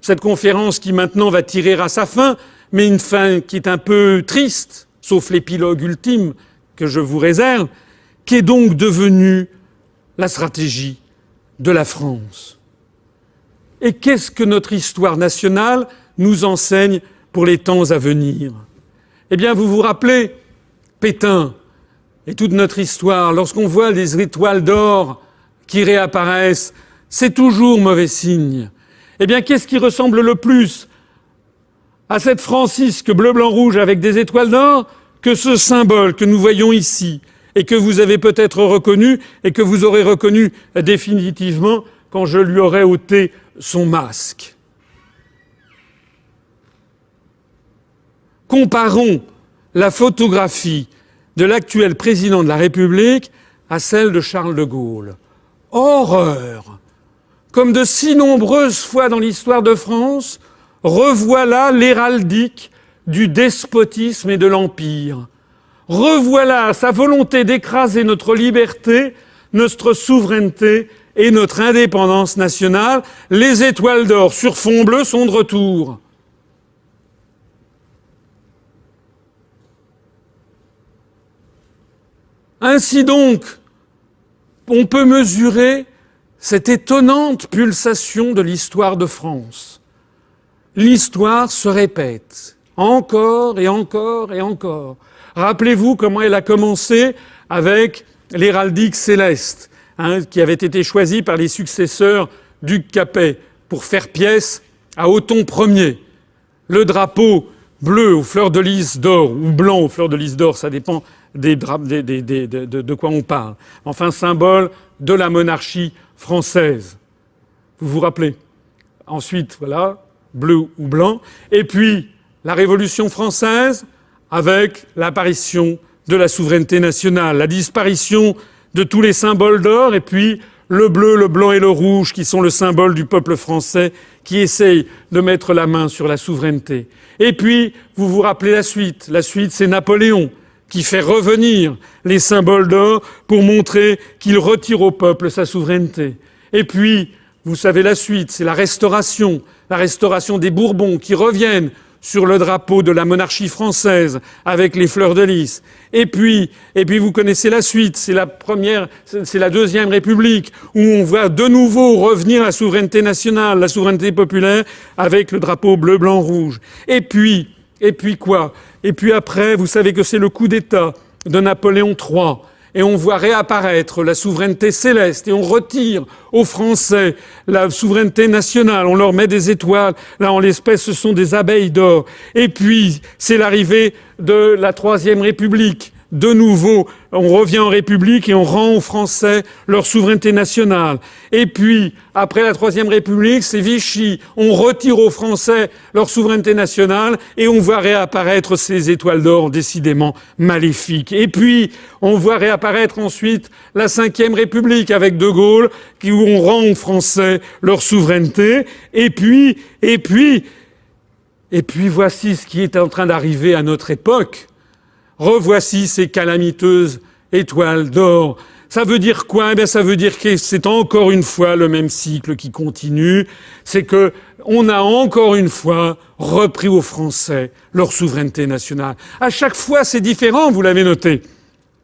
Cette conférence qui maintenant va tirer à sa fin, mais une fin qui est un peu triste, sauf l'épilogue ultime que je vous réserve, qui est donc devenue la stratégie de la France. Et qu'est-ce que notre histoire nationale nous enseigne pour les temps à venir? Eh bien, vous vous rappelez Pétain et toute notre histoire, lorsqu'on voit les étoiles d'or qui réapparaissent, c'est toujours mauvais signe. Eh bien, qu'est-ce qui ressemble le plus à cette francisque bleu, blanc, rouge avec des étoiles d'or que ce symbole que nous voyons ici et que vous avez peut-être reconnu et que vous aurez reconnu définitivement quand je lui aurai ôté son masque. Comparons la photographie de l'actuel président de la République à celle de Charles de Gaulle. Horreur! Comme de si nombreuses fois dans l'histoire de France, revoilà l'héraldique du despotisme et de l'empire. Revoilà sa volonté d'écraser notre liberté, notre souveraineté et notre indépendance nationale. Les étoiles d'or sur fond bleu sont de retour. Ainsi donc, on peut mesurer cette étonnante pulsation de l'histoire de France. L'histoire se répète, encore et encore et encore. Rappelez-vous comment elle a commencé avec l'héraldique céleste, qui avait été choisie par les successeurs du Capet pour faire pièce à Othon Ier. Le drapeau bleu aux fleurs de lys d'or, ou blanc aux fleurs de lys d'or, ça dépend de quoi on parle. Enfin, symbole de la monarchie française. Vous vous rappelez? Ensuite, voilà, bleu ou blanc. Et puis, la Révolution française, avec l'apparition de la souveraineté nationale, la disparition de tous les symboles d'or, et puis le bleu, le blanc et le rouge, qui sont le symbole du peuple français, qui essaye de mettre la main sur la souveraineté. Et puis, vous vous rappelez la suite. La suite, c'est Napoléon, qui fait revenir les symboles d'or pour montrer qu'il retire au peuple sa souveraineté. Et puis, vous savez la suite, c'est la restauration des Bourbons qui reviennent sur le drapeau de la monarchie française avec les fleurs de lys. Et puis vous connaissez la suite, c'est la Deuxième République où on voit de nouveau revenir la souveraineté nationale, la souveraineté populaire avec le drapeau bleu, blanc, rouge. Et puis quoi? Et puis après, vous savez que c'est le coup d'État de Napoléon III. Et on voit réapparaître la souveraineté céleste et on retire aux Français la souveraineté nationale. On leur met des étoiles. Là, en l'espèce, ce sont des abeilles d'or. Et puis, c'est l'arrivée de la Troisième République. De nouveau, on revient en République et on rend aux Français leur souveraineté nationale. Et puis, après la Troisième République, c'est Vichy. On retire aux Français leur souveraineté nationale et on voit réapparaître ces étoiles d'or décidément maléfiques. Et puis, on voit réapparaître ensuite la Cinquième République avec De Gaulle, où on rend aux Français leur souveraineté. Et puis, voici ce qui est en train d'arriver à notre époque. Revoici ces calamiteuses étoiles d'or. Ça veut dire quoi? Eh bien, ça veut dire que c'est encore une fois le même cycle qui continue. C'est que on a encore une fois repris aux Français leur souveraineté nationale. À chaque fois, c'est différent, vous l'avez noté.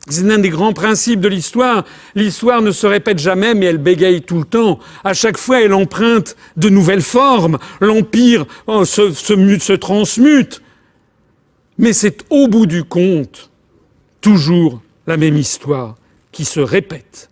C'est l'un des grands principes de l'histoire. L'histoire ne se répète jamais, mais elle bégaye tout le temps. À chaque fois, elle emprunte de nouvelles formes. L'Empire se transmute. Mais c'est au bout du compte toujours la même histoire qui se répète.